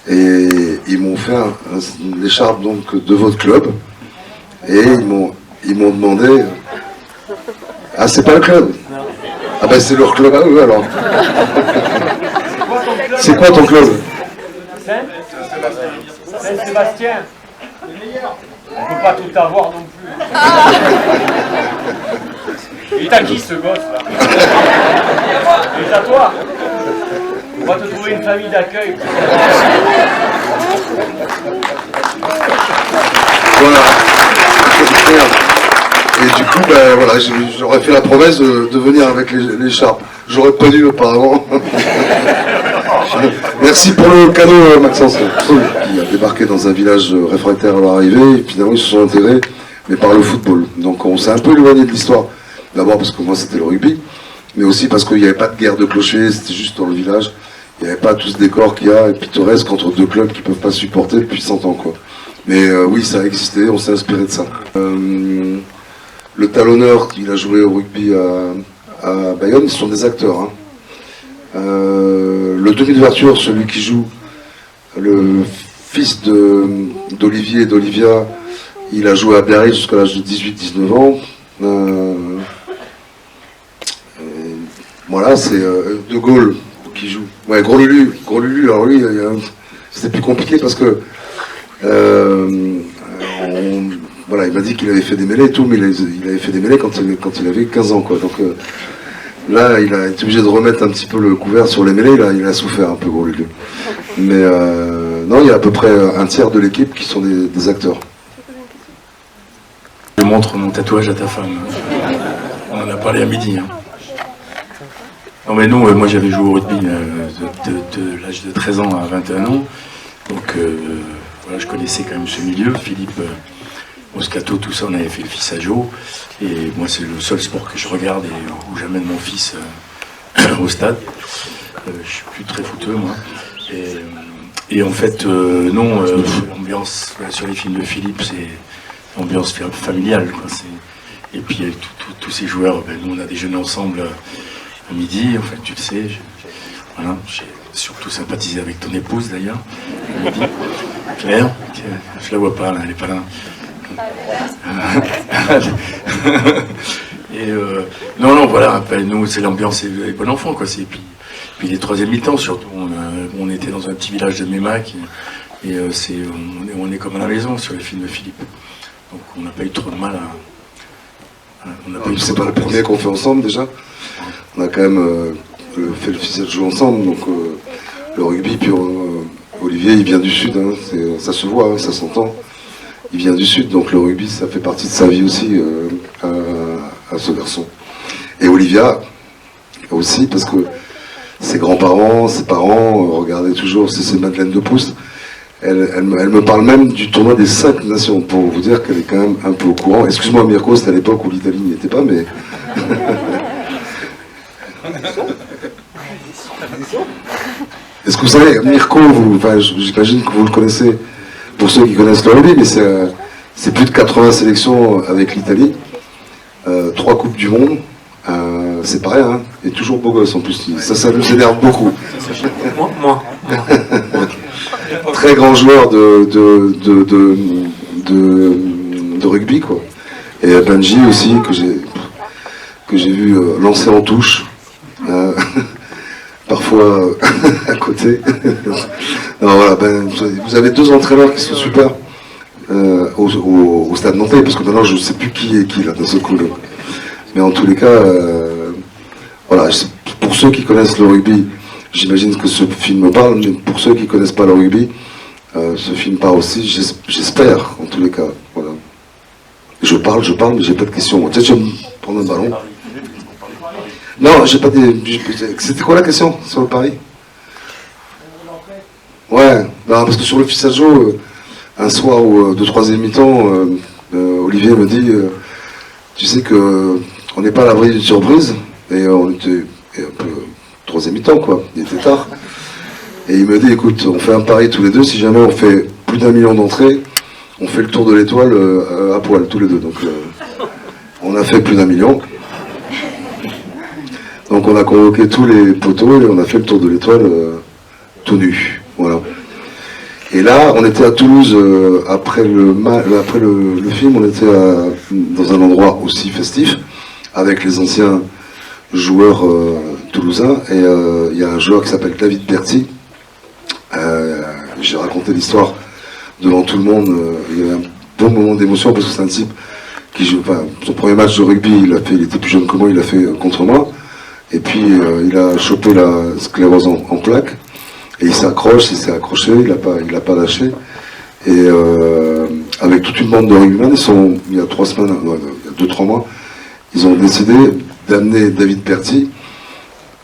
Et ils m'ont fait l'écharpe donc de votre club. Et ils m'ont demandé... Ah, c'est pas le club? Ah ben c'est leur club à eux alors. C'est quoi ton club? Saint-Sébastien. On peut pas tout avoir non plus. Il est à qui ce gosse là? Il est à toi. On va te trouver une famille d'accueil. Voilà. Et du coup, ben voilà, j'aurais fait la promesse de venir avec l'écharpe. J'aurais pas dû auparavant. Merci pour le cadeau, Maxence. Il a débarqué dans un village réfractaire à leur arrivée, et finalement ils se sont intégrés, mais par le football. Donc on s'est un peu éloigné de l'histoire. D'abord parce que moi c'était le rugby, mais aussi parce qu'il n'y avait pas de guerre de clochers, c'était juste dans le village. Il n'y avait pas tout ce décor qu'il y a, pittoresque entre deux clubs qui ne peuvent pas supporter depuis 100 ans, quoi. Mais oui, ça a existé, on s'est inspiré de ça. Le talonneur, il a joué au rugby à Bayonne, ce sont des acteurs. Hein. Le demi d'ouverture, celui qui joue, le fils d'Olivier et d'Olivia, il a joué à Biarritz jusqu'à l'âge de 18-19 ans. Voilà, c'est De Gaulle qui joue. Ouais, Gros Lulu, alors lui, c'était plus compliqué parce que voilà, il m'a dit qu'il avait fait des mêlées et tout, mais il avait fait des mêlées quand il avait 15 ans, quoi. Donc là, il a été obligé de remettre un petit peu le couvert sur les mêlées, il a souffert un peu, Gros Lulu. Mais non, il y a à peu près un tiers de l'équipe qui sont des acteurs. Je montre mon tatouage à ta femme. On en a parlé à midi. Hein. Non mais non, moi j'avais joué au rugby de l'âge de 13 ans à 21 ans. Donc voilà, je connaissais quand même ce milieu. Philippe Moscato, tout ça, on avait fait le fils à Joe. Et moi c'est le seul sport que je regarde et où j'amène mon fils au stade. Je suis plus très footeux moi. Et en fait, non, l'ambiance sur les films de Philippe, c'est l'ambiance familiale, quoi. Et puis tous ces joueurs, nous on a déjeuné ensemble à midi, en fait tu le sais, voilà, j'ai surtout sympathisé avec ton épouse d'ailleurs, à midi. Claire, je la vois pas là, elle est pas là. Et non, voilà, nous c'est l'ambiance et bon enfant, quoi. Puis les troisième mi-temps surtout, on était dans un petit village de Mémac et on est comme à la maison sur les films de Philippe. Donc on n'a pas eu trop de mal à... C'est pas le premier qu'on fait ensemble déjà. On a quand même fait le fils à jouer ensemble, donc le rugby, puis Olivier il vient du Sud, hein, ça se voit, hein, ça s'entend. Il vient du Sud, donc le rugby ça fait partie de sa vie aussi à ce garçon. Et Olivia aussi, parce que ses grands-parents, ses parents regardaient toujours ces Madeleine de Proust. Elle me parle même du tournoi des 5 nations, pour vous dire qu'elle est quand même un peu au courant. Excuse-moi Mirko, c'était à l'époque où l'Italie n'y était pas, mais... Est-ce que vous savez, Mirko, j'imagine que vous le connaissez, pour ceux qui connaissent le rugby, mais c'est plus de 80 sélections avec l'Italie, 3 Coupes du Monde, c'est pareil, hein, et toujours beau gosse en plus, ça nous énerve beaucoup. Moi. Très grand joueur de rugby, quoi. Et Benji aussi, que j'ai vu lancer en touche, parfois à côté. Alors voilà, vous avez 2 entraîneurs qui sont super au Stade Nantais, parce que maintenant je ne sais plus qui est qui là dans ce coup là. Mais en tous les cas, voilà, pour ceux qui connaissent le rugby, j'imagine que ce film parle, mais pour ceux qui ne connaissent pas le rugby, ce film parle aussi, j'espère, en tous les cas. Voilà. Je parle, mais j'ai pas de questions. Tiens, tu vas me prendre un ballon. Non, j'ai pas des... C'était quoi la question sur le pari? Ouais, non, parce que sur le fils à Joe, un soir de troisième mi-temps, Olivier me dit, tu sais que on n'est pas à l'abri d'une surprise, et on était un peu troisième mi-temps, quoi, il était tard. Et il me dit, écoute, on fait un pari tous les deux, si jamais on fait plus d'1 million d'entrées, on fait le tour de l'étoile à poil, tous les deux. Donc on a fait plus d'1 million. Donc on a convoqué tous les poteaux et on a fait le tour de l'étoile tout nu. Voilà. Et là, on était à Toulouse après le film, on était dans un endroit aussi festif, avec les anciens joueurs toulousains, et il y a un joueur qui s'appelle David Berti. J'ai raconté l'histoire devant tout le monde. Il y avait un bon moment d'émotion parce que c'est un type qui joue. Enfin, son premier match de rugby, il était plus jeune que moi, il l'a fait contre moi. Et puis il a chopé la sclérose en plaques. Et il s'accroche, il s'est accroché, il l'a pas lâché. Et avec toute une bande de rugbymen, il y a 3 semaines, non, il y a 2-3 mois, ils ont décidé d'amener David Berti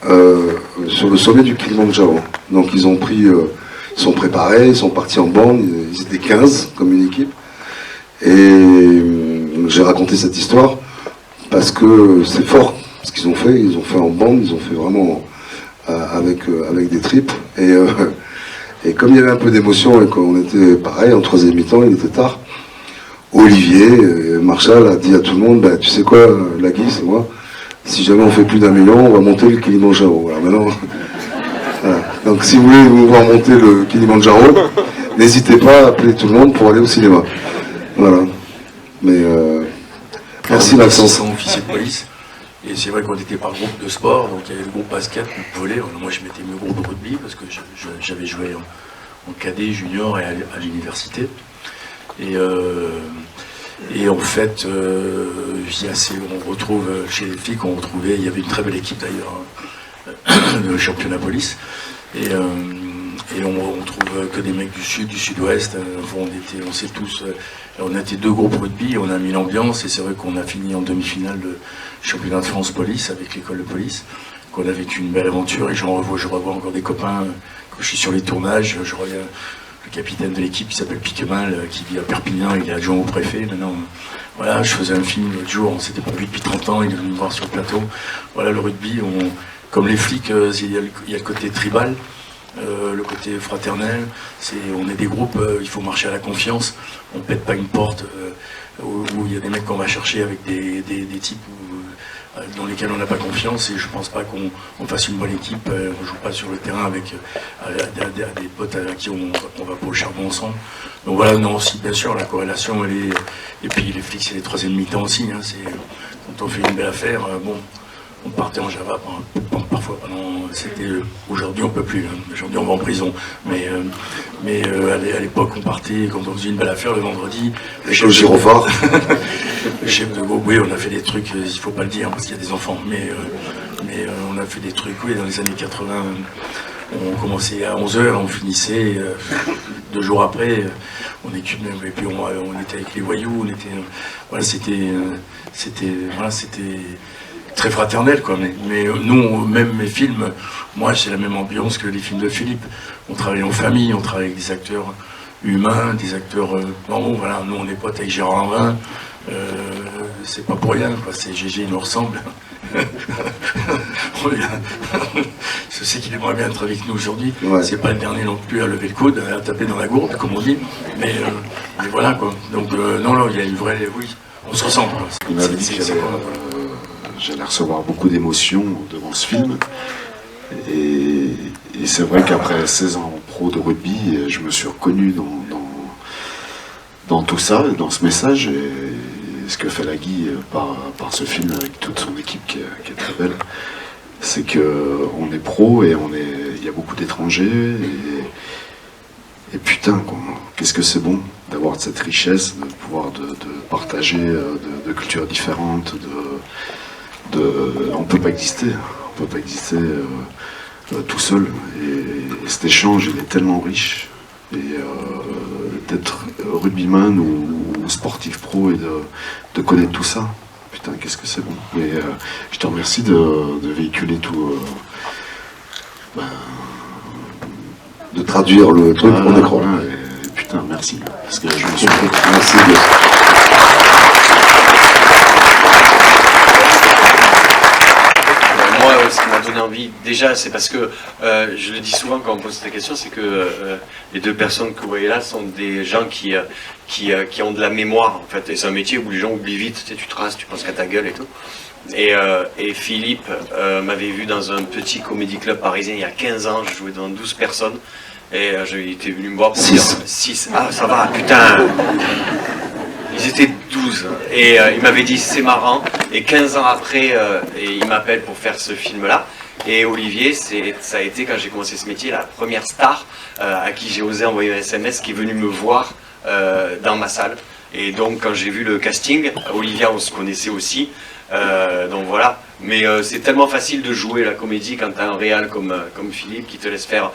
sur le sommet du Kilimandjaro. Donc ils sont préparés, ils sont partis en bande, ils étaient 15 comme une équipe. Et j'ai raconté cette histoire parce que c'est fort ce qu'ils ont fait. Ils ont fait en bande, ils ont fait vraiment avec des tripes. Et comme il y avait un peu d'émotion et qu'on était pareil, en 3e mi-temps, il était tard, Olivier Marchal a dit à tout le monde, bah, tu sais quoi, Lagui, c'est moi, si jamais on fait plus d'1 million, on va monter le Kilimandjaro. Voilà, maintenant, voilà. Donc si vous voulez vous voir monter le Kilimandjaro, n'hésitez pas à appeler tout le monde pour aller au cinéma. Voilà. Mais merci Maxence. Sans officier de police. Et c'est vrai qu'on était par groupe de sport, donc il y avait le groupe basket, le groupe volley. Moi je m'étais mis au groupe de rugby parce que j'avais joué en cadet, junior et à l'université. Et en fait, on retrouve chez les filles qu'on retrouvait, il y avait une très belle équipe d'ailleurs, de championnat police. Et on trouve que des mecs du sud, du sud-ouest. On était 2 groupes rugby, on a mis l'ambiance, et c'est vrai qu'on a fini en demi-finale de championnat de France police avec l'école de police, qu'on a vécu une belle aventure, et je revois encore des copains quand je suis sur les tournages. Je reviens le capitaine de l'équipe qui s'appelle Piquemal, qui vit à Perpignan, il est adjoint au préfet. Maintenant, voilà, je faisais un film l'autre jour, on s'était pas vu depuis 30 ans, il est venu me voir sur le plateau. Voilà, le rugby, comme les flics, il y a le côté tribal. Le côté fraternel, on est des groupes, il faut marcher à la confiance, on pète pas une porte où il y a des mecs qu'on va chercher avec des types dans lesquels on n'a pas confiance, et je pense pas qu'on fasse une bonne équipe, on joue pas sur le terrain avec des potes avec qui on va pas au charbon ensemble. Donc voilà, non, aussi bien sûr la corrélation elle est, et puis les flics c'est les 3e mi-temps aussi, hein, quand on fait une belle affaire, bon, on partait en Java parfois pendant. Aujourd'hui on peut plus, hein. Aujourd'hui on va en prison. Mais à l'époque on partait, quand on faisait une belle affaire le vendredi. Le gyrophare. Le chef de groupe, oui, on a fait des trucs, il faut pas le dire parce qu'il y a des enfants, mais on a fait des trucs, oui, dans les années 80. On commençait à 11h, on finissait 2 jours après, et puis on était avec les voyous, voilà, c'était très fraternel, quoi. Mais nous, même mes films, moi c'est la même ambiance que les films de Philippe. On travaille en famille, on travaille avec des acteurs humains, des acteurs normaux. Voilà, nous on est potes avec Gérard Lanvin, c'est pas pour rien, quoi. C'est GG, il nous ressemble. Je sais qu'il aimerait bien être avec nous aujourd'hui. Ouais. C'est pas le dernier non plus à lever le coude, à taper dans la gourde, comme on dit. Mais voilà, quoi. Donc non, il y a une vraie, oui, on se ressemble. Il m'avait dit que j'allais recevoir beaucoup d'émotions devant ce film. Et c'est vrai qu'après 16 ans pro de rugby, je me suis reconnu dans tout ça, dans ce message. Et ce que fait Lagui par ce film avec toute son équipe qui est très belle, c'est qu'on est pro et il y a beaucoup d'étrangers. Et putain, qu'est-ce que c'est bon d'avoir cette richesse, de pouvoir de partager de cultures différentes. On peut pas exister tout seul. Et cet échange, il est tellement riche. Et d'être rugbyman ou sportif pro et de connaître tout ça, putain, qu'est-ce que c'est bon. Et je te remercie de véhiculer tout. De traduire le truc en écran. Putain, merci. Parce que je me suis. Merci. Ce qui m'a donné envie, déjà, c'est parce que je le dis souvent quand on pose cette question, c'est que les 2 personnes que vous voyez là sont des gens qui ont de la mémoire, en fait. Et c'est un métier où les gens oublient vite, tu sais, tu traces, tu penses qu'à ta gueule et tout. Et Philippe m'avait vu dans un petit comédie club parisien il y a 15 ans, je jouais devant 12 personnes. Et il était venu me voir pour dire 6. Ah, ça va, putain. Ils étaient 12. Et il m'avait dit, c'est marrant. Et 15 ans après, il m'appelle pour faire ce film-là. Et Olivier, ça a été, quand j'ai commencé ce métier, la première star à qui j'ai osé envoyer un SMS, qui est venu me voir dans ma salle. Et donc, quand j'ai vu le casting, Olivia, on se connaissait aussi. Donc voilà. Mais c'est tellement facile de jouer la comédie quand tu as un réal comme Philippe qui te laisse faire,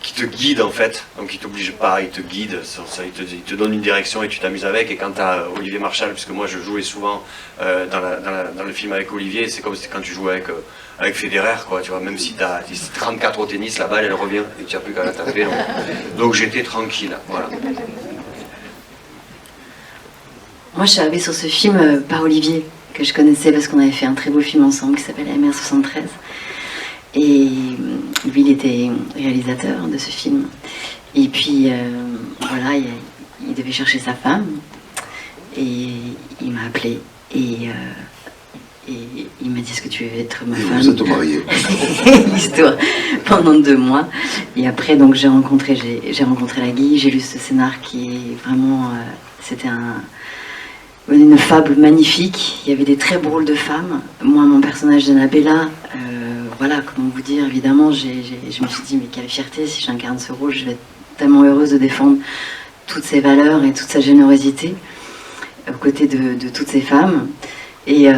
qui te guide en fait, donc il t'oblige pas, il te guide, il te donne une direction et tu t'amuses avec. Et quand tu as Olivier Marchal, puisque moi je jouais souvent dans le film avec Olivier, c'est comme quand tu joues avec Federer, quoi, tu vois, même si tu as 34 au tennis, la balle elle revient et tu n'as plus qu'à la taper. Donc j'étais tranquille, voilà. Moi je suis arrivée sur ce film par Olivier, que je connaissais parce qu'on avait fait un très beau film ensemble qui s'appelle MR73. Et lui, il était réalisateur de ce film. Et puis, voilà, il devait chercher sa femme. Et il m'a appelé. Et il m'a dit, est-ce que tu veux être ma femme? Vous êtes mariés. L'histoire pendant 2 mois. Et après, donc, j'ai rencontré la Guy. J'ai lu ce scénar qui est vraiment... c'était une fable magnifique. Il y avait des très beaux rôles de femmes. Moi, mon personnage d'Annabella... voilà, comment vous dire, évidemment, je me suis dit, mais quelle fierté, si j'incarne ce rôle, je vais être tellement heureuse de défendre toutes ces valeurs et toute sa générosité aux côtés de toutes ces femmes. Et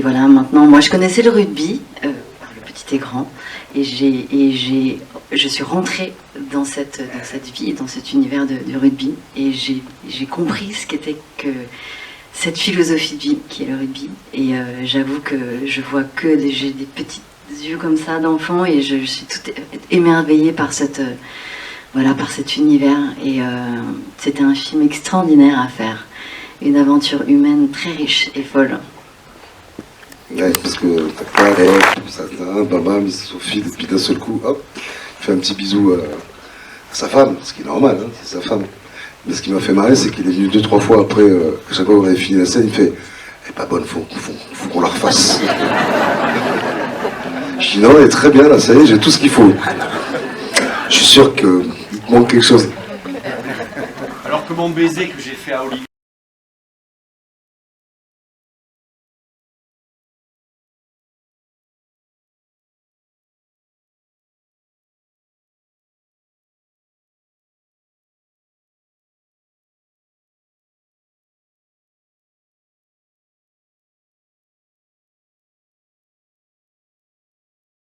voilà, maintenant, moi je connaissais le rugby, par le petit et grand, et je suis rentrée dans cette vie, dans cet univers du rugby, et j'ai compris ce qu'était que cette philosophie de vie qui est le rugby. Et j'avoue que je vois que j'ai des petits yeux comme ça d'enfant et je suis toute émerveillée par par cet univers. Et c'était un film extraordinaire à faire, une aventure humaine très riche et folle. Ouais, parce que bam, Sophie, et puis d'un seul coup, hop, il fait un petit bisou à sa femme, ce qui est normal, hein, c'est sa femme. Mais ce qui m'a fait marrer, c'est qu'il est venu 2-3 fois après, à chaque fois qu'on avait fini la scène, il fait « Elle est pas bonne, faut qu'on la refasse. » Je dis « Non, elle est très bien là, ça y est, j'ai tout ce qu'il faut. » Je suis sûr qu'il te manque quelque chose. Alors que mon baiser que j'ai fait à Olivier